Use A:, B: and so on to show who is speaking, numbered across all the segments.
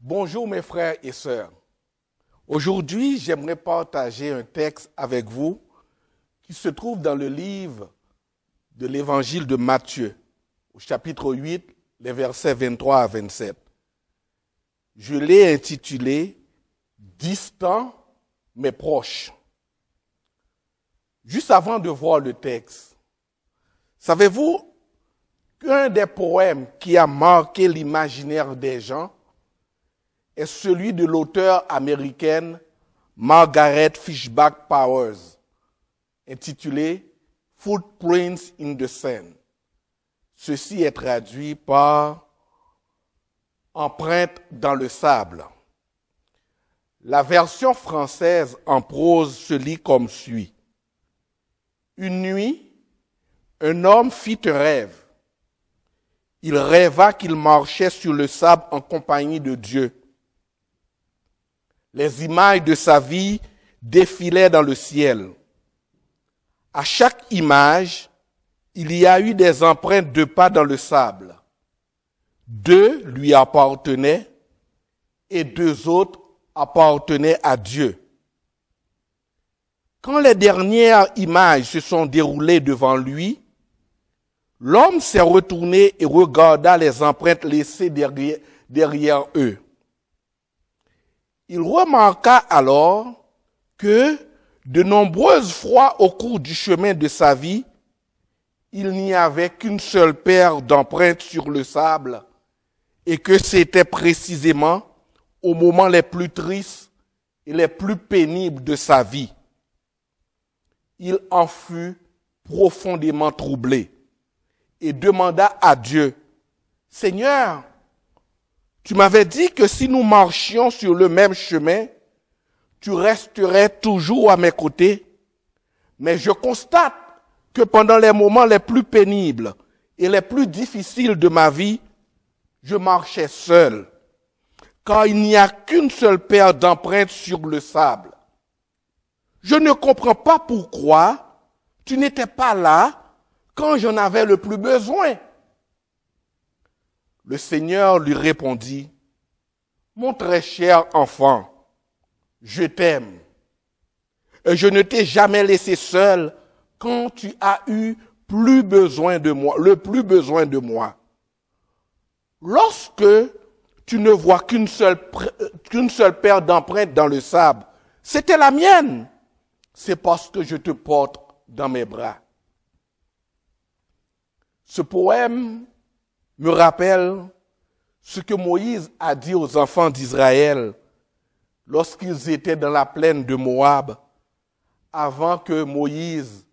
A: Bonjour mes frères et sœurs. Aujourd'hui, j'aimerais partager un texte avec vous qui se trouve dans le livre de l'évangile de Matthieu, au chapitre 8, les versets 23 à 27. Je l'ai intitulé « Distant mais proche ». Juste avant de voir le texte, savez-vous qu'un des poèmes qui a marqué l'imaginaire des gens est celui de l'auteure américaine Margaret Fishback Powers, intitulé « Footprints in the Sand ». Ceci est traduit par « Empreintes dans le sable ». La version française en prose se lit comme suit. Une nuit, un homme fit un rêve. Il rêva qu'il marchait sur le sable en compagnie de Dieu. Les images de sa vie défilaient dans le ciel. À chaque image, il y a eu des empreintes de pas dans le sable. 2 lui appartenaient et 2 autres appartenaient à Dieu. Quand les dernières images se sont déroulées devant lui, l'homme s'est retourné et regarda les empreintes laissées derrière eux. Il remarqua alors que de nombreuses fois au cours du chemin de sa vie, il n'y avait qu'une seule paire d'empreintes sur le sable et que c'était précisément aux moments les plus tristes et les plus pénibles de sa vie. Il en fut profondément troublé et demanda à Dieu, « Seigneur, tu m'avais dit que si nous marchions sur le même chemin, tu resterais toujours à mes côtés. Mais je constate que pendant les moments les plus pénibles et les plus difficiles de ma vie, je marchais seul, car il n'y a qu'une seule paire d'empreintes sur le sable. Je ne comprends pas pourquoi tu n'étais pas là quand j'en avais le plus besoin. » Le Seigneur lui répondit, « Mon très cher enfant, je t'aime, et je ne t'ai jamais laissé seul quand tu as eu le plus besoin de moi. Lorsque tu ne vois qu'une seule paire d'empreintes dans le sable, c'était la mienne. C'est parce que je te porte dans mes bras. » Ce poème me rappelle ce que Moïse a dit aux enfants d'Israël lorsqu'ils étaient dans la plaine de Moab, avant que Moïse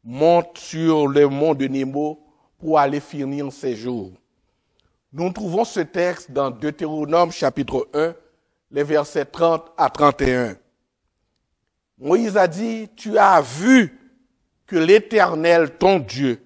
A: monte sur le mont de Nebo pour aller finir ses jours. Nous trouvons ce texte dans Deutéronome chapitre 1, les versets 30 à 31. Moïse a dit, « Tu as vu que l'Éternel, ton Dieu,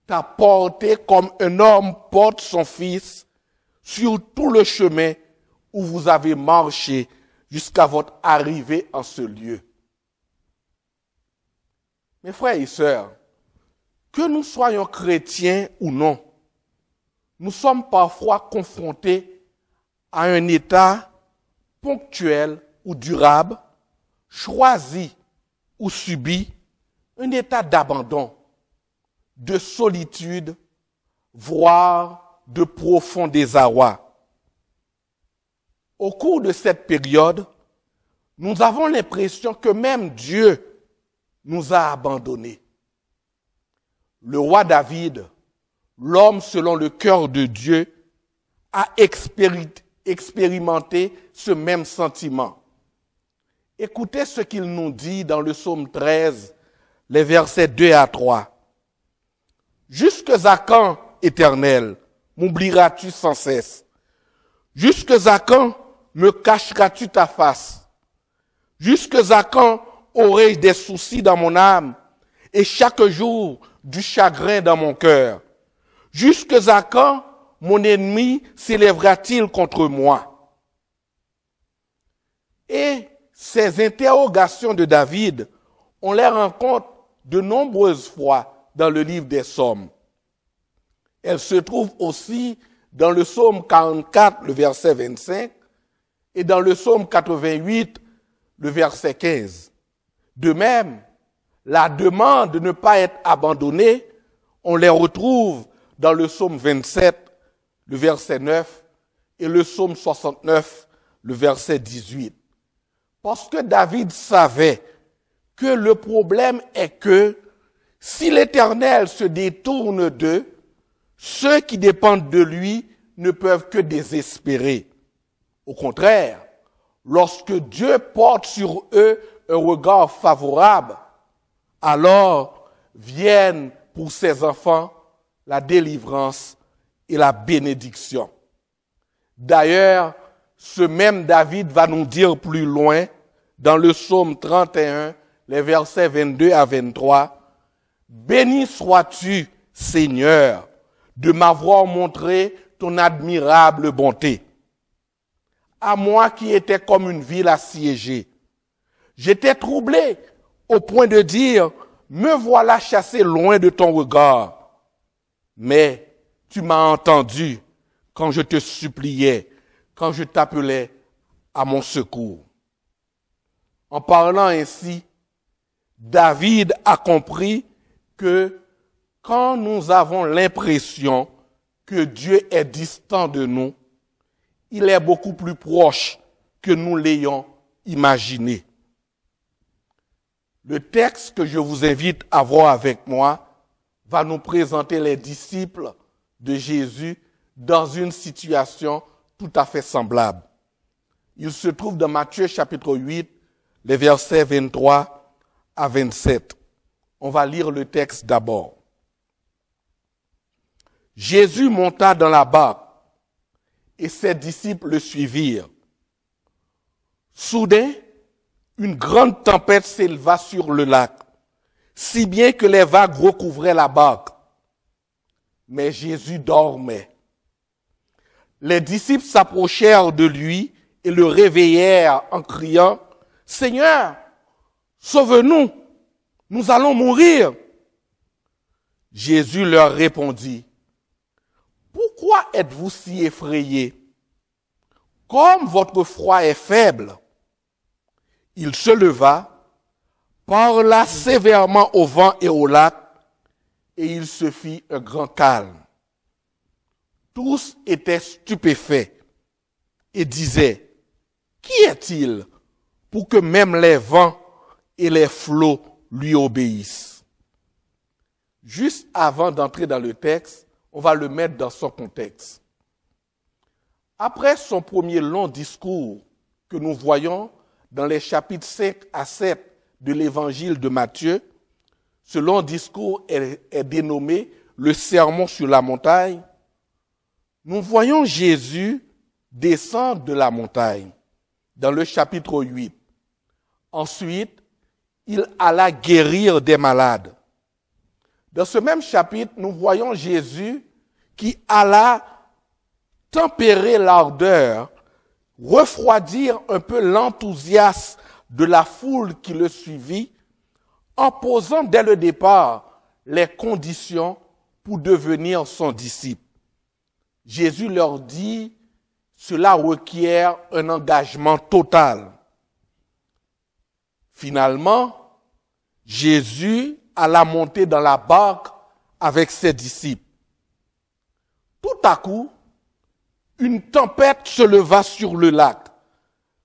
A: t'a porté comme un homme porte son fils sur tout le chemin où vous avez marché jusqu'à votre arrivée en ce lieu. » Mes frères et sœurs, que nous soyons chrétiens ou non, nous sommes parfois confrontés à un état ponctuel ou durable, choisi ou subi, un état d'abandon, de solitude, voire de profond désarroi. Au cours de cette période, nous avons l'impression que même Dieu nous a abandonnés. Le roi David, l'homme selon le cœur de Dieu, a expérimenté ce même sentiment. Écoutez ce qu'il nous dit dans le psaume 13, les versets 2 à 3. « Jusque à quand, Éternel, m'oublieras-tu sans cesse? Jusque à quand me cacheras-tu ta face? Jusque à quand aurai-je des soucis dans mon âme et chaque jour du chagrin dans mon cœur? Jusque à quand mon ennemi s'élèvera-t-il contre moi? » Et ces interrogations de David, on les rencontre de nombreuses fois dans le livre des psaumes. Elles se trouvent aussi dans le psaume 44, le verset 25, et dans le psaume 88, le verset 15. De même, la demande de ne pas être abandonné, on les retrouve dans le psaume 27, le verset 9, et le psaume 69, le verset 18. Parce que David savait que le problème est que si l'Éternel se détourne d'eux, ceux qui dépendent de lui ne peuvent que désespérer. Au contraire, lorsque Dieu porte sur eux un regard favorable, alors viennent pour ses enfants la délivrance et la bénédiction. D'ailleurs, ce même David va nous dire plus loin, dans le psaume 31, les versets 22 à 23, « Béni sois-tu, Seigneur, de m'avoir montré ton admirable bonté. À moi qui étais comme une ville assiégée, j'étais troublé au point de dire, me voilà chassé loin de ton regard. Mais tu m'as entendu quand je te suppliais, quand je t'appelais à mon secours. » En parlant ainsi, David a compris que quand nous avons l'impression que Dieu est distant de nous, il est beaucoup plus proche que nous l'ayons imaginé. Le texte que je vous invite à voir avec moi va nous présenter les disciples de Jésus dans une situation tout à fait semblable. Il se trouve dans Matthieu chapitre 8, les versets 23 à 27. On va lire le texte d'abord. Jésus monta dans la barque et ses disciples le suivirent. Soudain, une grande tempête s'éleva sur le lac, si bien que les vagues recouvraient la barque. Mais Jésus dormait. Les disciples s'approchèrent de lui et le réveillèrent en criant, « Seigneur, sauve-nous, nous allons mourir. » Jésus leur répondit, « Pourquoi êtes-vous si effrayés? Comme votre foi est faible. » Il se leva, parla sévèrement au vent et au lac, et il se fit un grand calme. Tous étaient stupéfaits et disaient, « Qui est-il pour que même les vents et les flots lui obéissent? » Juste avant d'entrer dans le texte, on va le mettre dans son contexte. Après son premier long discours que nous voyons dans les chapitres 5 à 7 de l'évangile de Matthieu, ce long discours est dénommé le Sermon sur la montagne. Nous voyons Jésus descendre de la montagne dans le chapitre 8. Ensuite, il alla guérir des malades. Dans ce même chapitre, nous voyons Jésus qui alla tempérer l'ardeur, refroidir un peu l'enthousiasme de la foule qui le suivit, en posant dès le départ les conditions pour devenir son disciple. Jésus leur dit, cela requiert un engagement total. Finalement, Jésus alla monter dans la barque avec ses disciples. Tout à coup, une tempête se leva sur le lac.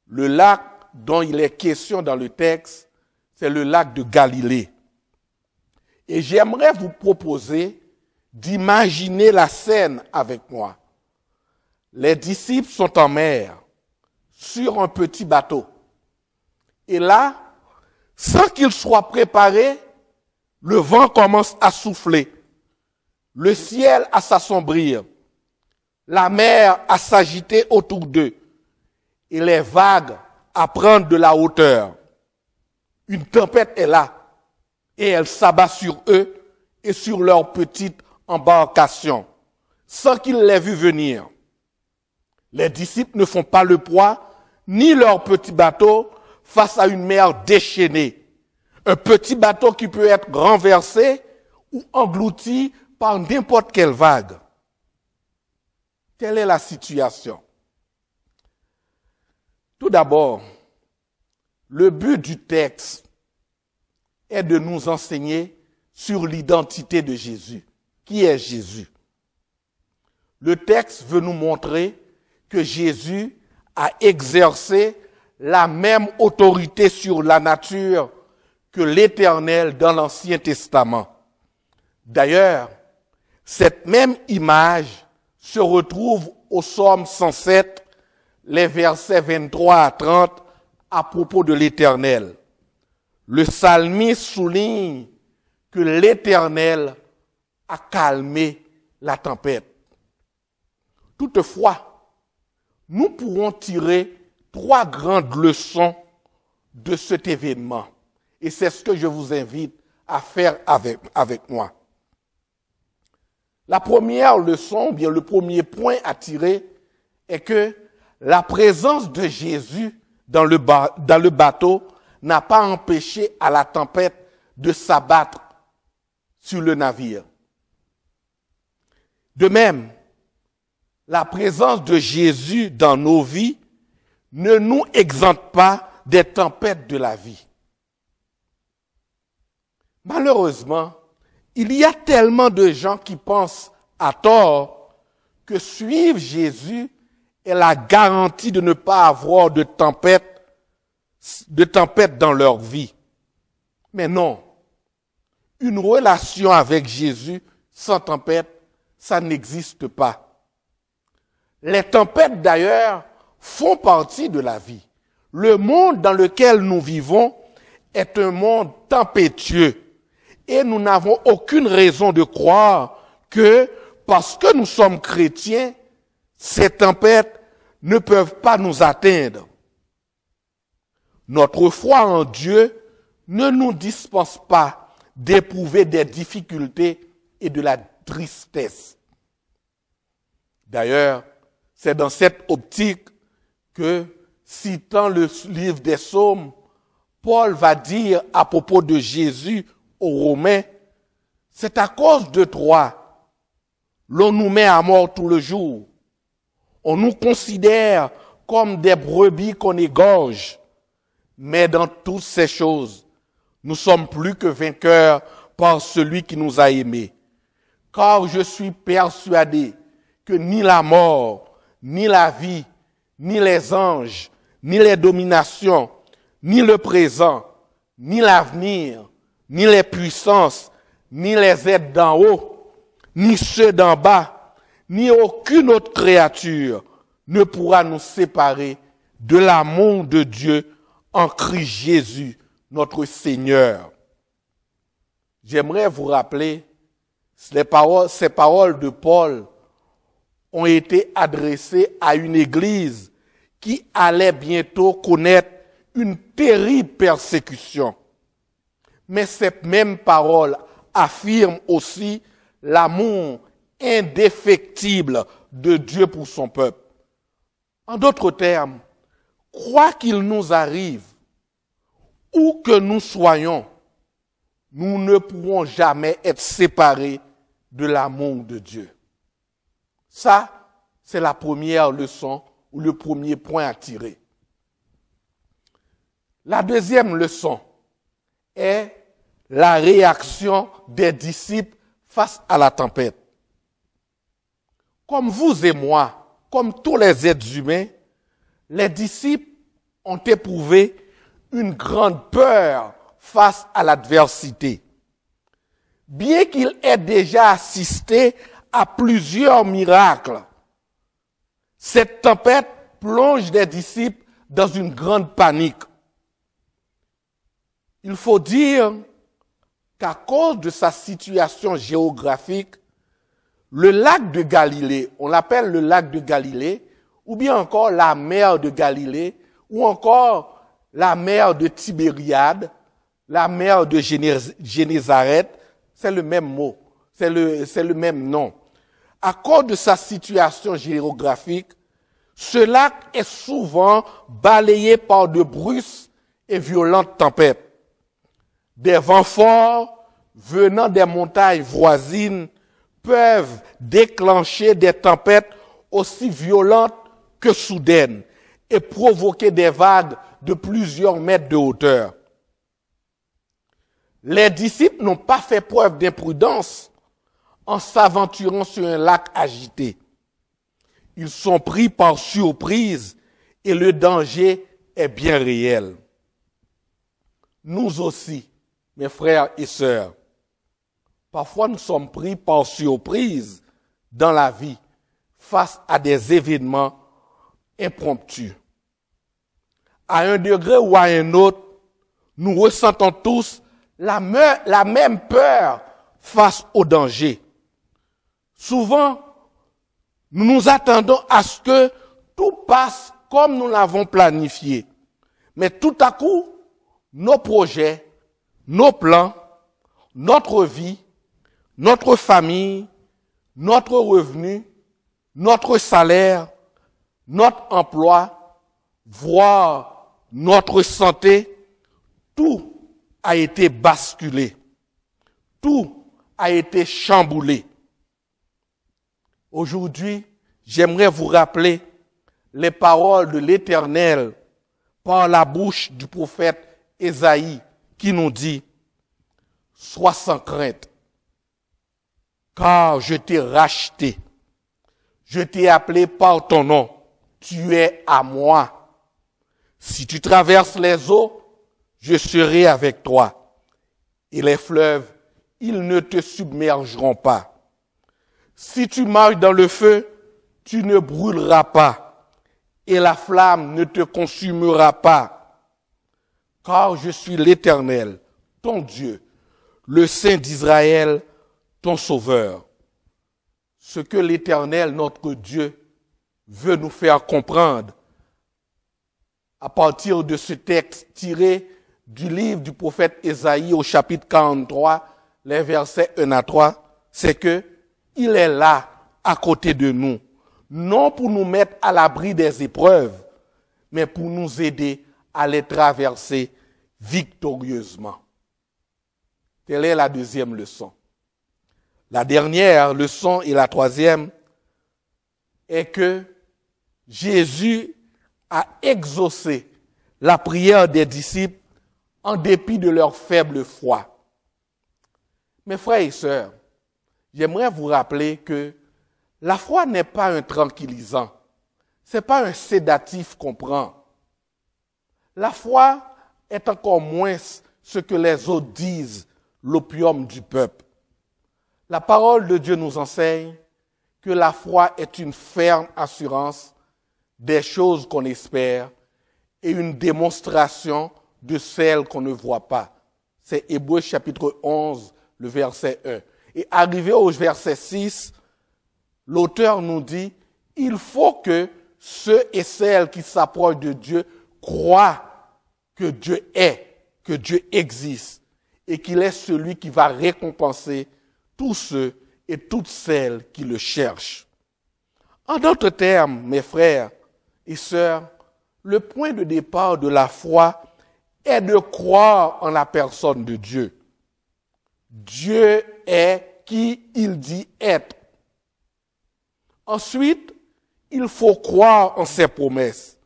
A: Le lac dont il est question dans le texte, c'est le lac de Galilée. Et j'aimerais vous proposer d'imaginer la scène avec moi. Les disciples sont en mer, sur un petit bateau. Et là, sans qu'ils soient préparés, le vent commence à souffler, le ciel à s'assombrir, la mer à s'agiter autour d'eux et les vagues à prendre de la hauteur. Une tempête est là et elle s'abat sur eux et sur leur petite embarcation, sans qu'ils l'aient vu venir. Les disciples ne font pas le poids, ni leur petit bateau, face à une mer déchaînée. Un petit bateau qui peut être renversé ou englouti par n'importe quelle vague. Telle est la situation. Tout d'abord, le but du texte est de nous enseigner sur l'identité de Jésus. Qui est Jésus? Le texte veut nous montrer que Jésus a exercé la même autorité sur la nature que l'Éternel dans l'Ancien Testament. D'ailleurs, cette même image se retrouve au Psaume 107, les versets 23 à 30, à propos de l'Éternel. Le psalmiste souligne que l'Éternel a calmé la tempête. Toutefois, nous pourrons tirer 3 grandes leçons de cet événement. Et c'est ce que je vous invite à faire avec moi. La première leçon, ou bien le premier point à tirer, est que la présence de Jésus dans le bateau n'a pas empêché à la tempête de s'abattre sur le navire. De même, la présence de Jésus dans nos vies ne nous exempte pas des tempêtes de la vie. Malheureusement, il y a tellement de gens qui pensent à tort que suivre Jésus est la garantie de ne pas avoir de tempête dans leur vie. Mais non, une relation avec Jésus sans tempête, ça n'existe pas. Les tempêtes d'ailleurs font partie de la vie. Le monde dans lequel nous vivons est un monde tempétueux. Et nous n'avons aucune raison de croire que, parce que nous sommes chrétiens, ces tempêtes ne peuvent pas nous atteindre. Notre foi en Dieu ne nous dispense pas d'éprouver des difficultés et de la tristesse. D'ailleurs, c'est dans cette optique que, citant le livre des Psaumes, Paul va dire à propos de Jésus aux Romains, c'est à cause de toi, l'on nous met à mort tout le jour. On nous considère comme des brebis qu'on égorge. Mais dans toutes ces choses, nous sommes plus que vainqueurs par celui qui nous a aimés. Car je suis persuadé que ni la mort, ni la vie, ni les anges, ni les dominations, ni le présent, ni l'avenir, ni les puissances, ni les êtres d'en haut, ni ceux d'en bas, ni aucune autre créature ne pourra nous séparer de l'amour de Dieu en Christ Jésus, notre Seigneur. J'aimerais vous rappeler, ces paroles de Paul ont été adressées à une église qui allait bientôt connaître une terrible persécution. Mais cette même parole affirme aussi l'amour indéfectible de Dieu pour son peuple. En d'autres termes, quoi qu'il nous arrive, où que nous soyons, nous ne pourrons jamais être séparés de l'amour de Dieu. Ça, c'est la première leçon ou le premier point à tirer. La deuxième leçon est la réaction des disciples face à la tempête. Comme vous et moi, comme tous les êtres humains, les disciples ont éprouvé une grande peur face à l'adversité. Bien qu'ils aient déjà assisté à plusieurs miracles, cette tempête plonge les disciples dans une grande panique. Il faut dire qu'à cause de sa situation géographique, le lac de Galilée, on l'appelle le lac de Galilée, ou bien encore la mer de Galilée, ou encore la mer de Tibériade, la mer de Génézareth, c'est le même mot, c'est le même nom. À cause de sa situation géographique, ce lac est souvent balayé par de brusques et violentes tempêtes. Des vents forts venant des montagnes voisines peuvent déclencher des tempêtes aussi violentes que soudaines et provoquer des vagues de plusieurs mètres de hauteur. Les disciples n'ont pas fait preuve d'imprudence en s'aventurant sur un lac agité. Ils sont pris par surprise et le danger est bien réel. Nous aussi, mes frères et sœurs, parfois nous sommes pris par surprise dans la vie face à des événements impromptus. À un degré ou à un autre, nous ressentons tous la même peur face au danger. Souvent, nous nous attendons à ce que tout passe comme nous l'avons planifié. Mais tout à coup, nos projets, nos plans, notre vie, notre famille, notre revenu, notre salaire, notre emploi, voire notre santé, tout a été basculé. Tout a été chamboulé. Aujourd'hui, j'aimerais vous rappeler les paroles de l'Éternel par la bouche du prophète Ésaïe qui nous dit « Sois sans crainte, car je t'ai racheté, je t'ai appelé par ton nom, tu es à moi. Si tu traverses les eaux, je serai avec toi, et les fleuves, ils ne te submergeront pas. Si tu marches dans le feu, tu ne brûleras pas, et la flamme ne te consumera pas. Car je suis l'Éternel, ton Dieu, le Saint d'Israël, ton Sauveur. » Ce que l'Éternel, notre Dieu, veut nous faire comprendre à partir de ce texte tiré du livre du prophète Ésaïe au chapitre 43, les versets 1 à 3, c'est que il est là, à côté de nous, non pour nous mettre à l'abri des épreuves, mais pour nous aider à les traverser victorieusement. Telle est la deuxième leçon. La dernière leçon et la troisième est que Jésus a exaucé la prière des disciples en dépit de leur faible foi. Mes frères et sœurs, j'aimerais vous rappeler que la foi n'est pas un tranquillisant, ce n'est pas un sédatif qu'on prend. La foi est encore moins ce que les autres disent, l'opium du peuple. La parole de Dieu nous enseigne que la foi est une ferme assurance des choses qu'on espère et une démonstration de celles qu'on ne voit pas. C'est Hébreux chapitre 11, le verset 1. Et arrivé au verset 6, l'auteur nous dit, il faut que ceux et celles qui s'approchent de Dieu croient que Dieu est, que Dieu existe et qu'il est celui qui va récompenser tous ceux et toutes celles qui le cherchent. En d'autres termes, mes frères et sœurs, le point de départ de la foi est de croire en la personne de Dieu. Dieu est qui il dit être. Ensuite, il faut croire en ses promesses.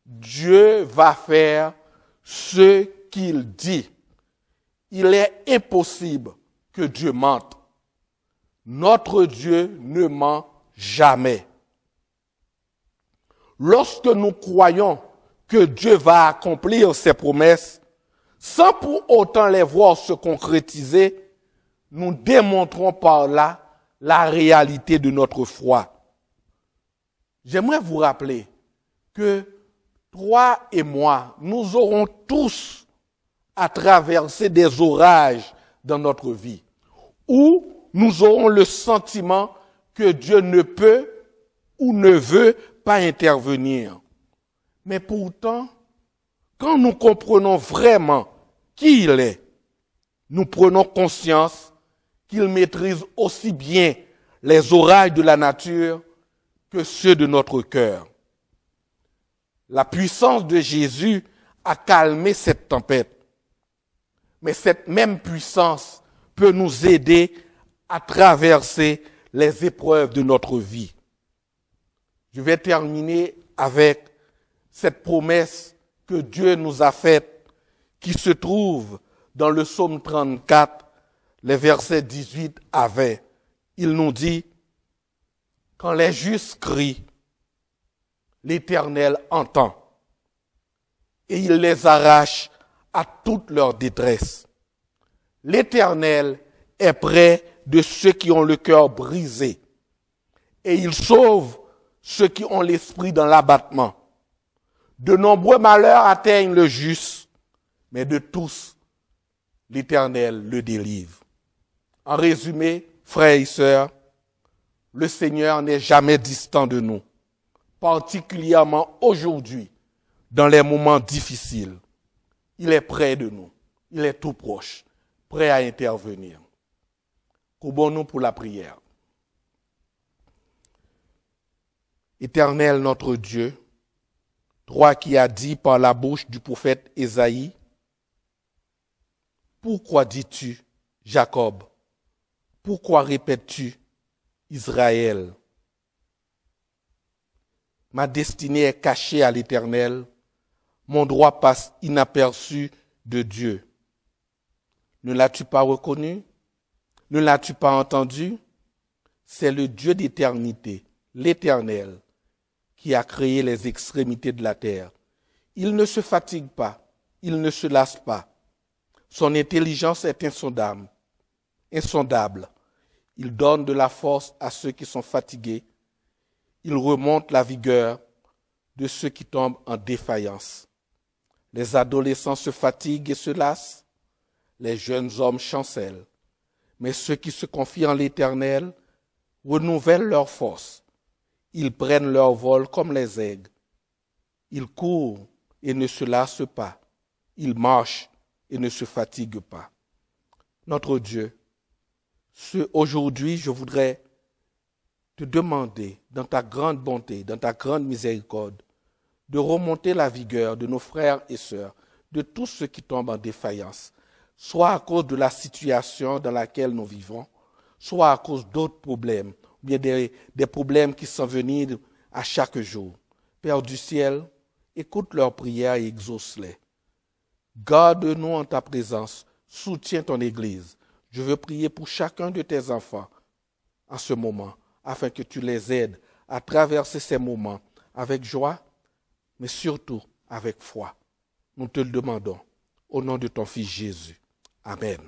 A: Dieu va faire ce qu'il dit. Il est impossible que Dieu mente. Notre Dieu ne ment jamais. Lorsque nous croyons que Dieu va accomplir ses promesses, sans pour autant les voir se concrétiser, nous démontrons par là la réalité de notre foi. J'aimerais vous rappeler que toi et moi, nous aurons tous à traverser des orages dans notre vie, où nous aurons le sentiment que Dieu ne peut ou ne veut pas intervenir. Mais pourtant, quand nous comprenons vraiment qui il est, nous prenons conscience qu'il maîtrise aussi bien les orages de la nature que ceux de notre cœur. La puissance de Jésus a calmé cette tempête. Mais cette même puissance peut nous aider à traverser les épreuves de notre vie. Je vais terminer avec cette promesse que Dieu nous a faite, qui se trouve dans le psaume 34, les versets 18 à 20. Il nous dit, « Quand les justes crient, l'Éternel entend, et il les arrache à toute leur détresse. L'Éternel est près de ceux qui ont le cœur brisé, et il sauve ceux qui ont l'esprit dans l'abattement. De nombreux malheurs atteignent le juste, mais de tous, l'Éternel le délivre. » En résumé, frères et sœurs, le Seigneur n'est jamais distant de nous, particulièrement aujourd'hui, dans les moments difficiles. Il est près de nous, il est tout proche, prêt à intervenir. Courbons-nous pour la prière. Éternel notre Dieu, toi qui as dit par la bouche du prophète Ésaïe, pourquoi dis-tu, Jacob? Pourquoi répètes-tu, Israël? Ma destinée est cachée à l'Éternel, mon droit passe inaperçu de Dieu. Ne l'as-tu pas reconnu? Ne l'as-tu pas entendu? C'est le Dieu d'éternité, l'Éternel, qui a créé les extrémités de la terre. Il ne se fatigue pas, il ne se lasse pas. Son intelligence est insondable. Il donne de la force à ceux qui sont fatigués. Il remonte la vigueur de ceux qui tombent en défaillance. Les adolescents se fatiguent et se lassent. Les jeunes hommes chancellent. Mais ceux qui se confient en l'Éternel renouvellent leur force. Ils prennent leur vol comme les aigles. Ils courent et ne se lassent pas. Ils marchent et ne se fatiguent pas. Notre Dieu, aujourd'hui, je voudrais te demander, dans ta grande bonté, dans ta grande miséricorde, de remonter la vigueur de nos frères et sœurs, de tous ceux qui tombent en défaillance, soit à cause de la situation dans laquelle nous vivons, soit à cause d'autres problèmes, ou bien des problèmes qui sont venus à chaque jour. Père du ciel, écoute leurs prières et exauce-les. Garde-nous en ta présence, soutiens ton Église. Je veux prier pour chacun de tes enfants en ce moment, afin que tu les aides à traverser ces moments avec joie, mais surtout avec foi. Nous te le demandons au nom de ton Fils Jésus. Amen.